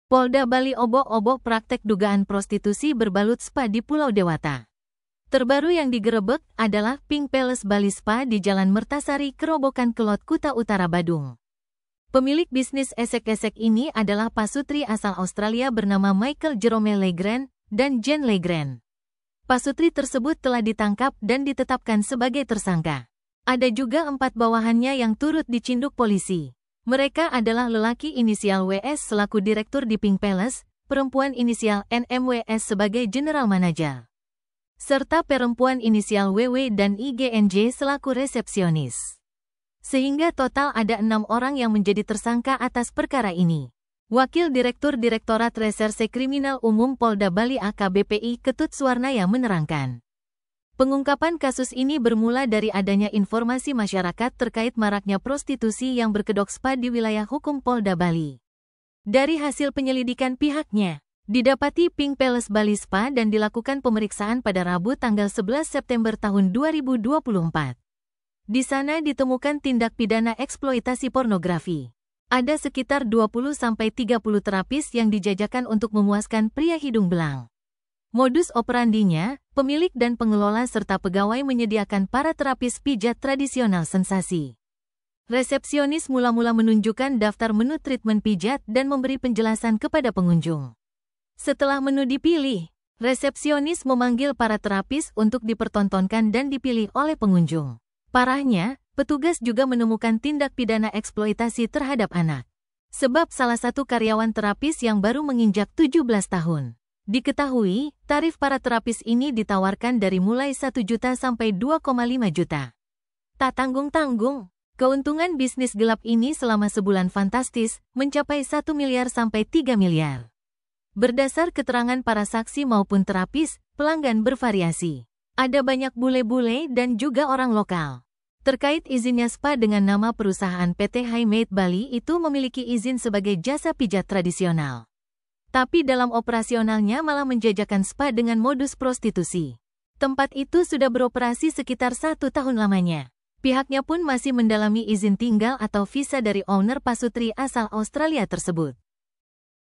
Polda Bali obok-obok praktek dugaan prostitusi berbalut spa di Pulau Dewata. Terbaru yang digerebek adalah Pink Palace Bali Spa di Jalan Mertasari, Kerobokan Kelot, Kuta Utara, Badung. Pemilik bisnis esek-esek ini adalah pasutri asal Australia bernama Michael Jerome Legrand dan Jen Legrand. Pasutri tersebut telah ditangkap dan ditetapkan sebagai tersangka. Ada juga 4 bawahannya yang turut dicinduk polisi. Mereka adalah lelaki inisial WS selaku direktur di Pink Palace, perempuan inisial NMWS sebagai general manager, serta perempuan inisial WW dan IGNJ selaku resepsionis. Sehingga total ada 6 orang yang menjadi tersangka atas perkara ini. Wakil Direktur Direktorat Reserse Kriminal Umum Polda Bali AKBPI Ketut Suwarnaya menerangkan, pengungkapan kasus ini bermula dari adanya informasi masyarakat terkait maraknya prostitusi yang berkedok spa di wilayah hukum Polda Bali. Dari hasil penyelidikan pihaknya, didapati Pink Palace Bali Spa dan dilakukan pemeriksaan pada Rabu tanggal 11 September tahun 2024. Di sana ditemukan tindak pidana eksploitasi pornografi. Ada sekitar 20-30 terapis yang dijajakan untuk memuaskan pria hidung belang. Modus operandinya, pemilik dan pengelola serta pegawai menyediakan para terapis pijat tradisional sensasi. Resepsionis mula-mula menunjukkan daftar menu treatment pijat dan memberi penjelasan kepada pengunjung. Setelah menu dipilih, resepsionis memanggil para terapis untuk dipertontonkan dan dipilih oleh pengunjung. Parahnya, petugas juga menemukan tindak pidana eksploitasi terhadap anak. Sebab salah satu karyawan terapis yang baru menginjak 17 tahun. Diketahui, tarif para terapis ini ditawarkan dari mulai 1 juta sampai 2,5 juta. Tak tanggung-tanggung, keuntungan bisnis gelap ini selama sebulan fantastis, mencapai 1 miliar sampai 3 miliar. Berdasar keterangan para saksi maupun terapis, pelanggan bervariasi. Ada banyak bule-bule dan juga orang lokal. Terkait izinnya spa dengan nama perusahaan PT Highmade Bali itu memiliki izin sebagai jasa pijat tradisional. Tapi dalam operasionalnya malah menjajakan spa dengan modus prostitusi. Tempat itu sudah beroperasi sekitar 1 tahun lamanya. Pihaknya pun masih mendalami izin tinggal atau visa dari owner pasutri asal Australia tersebut.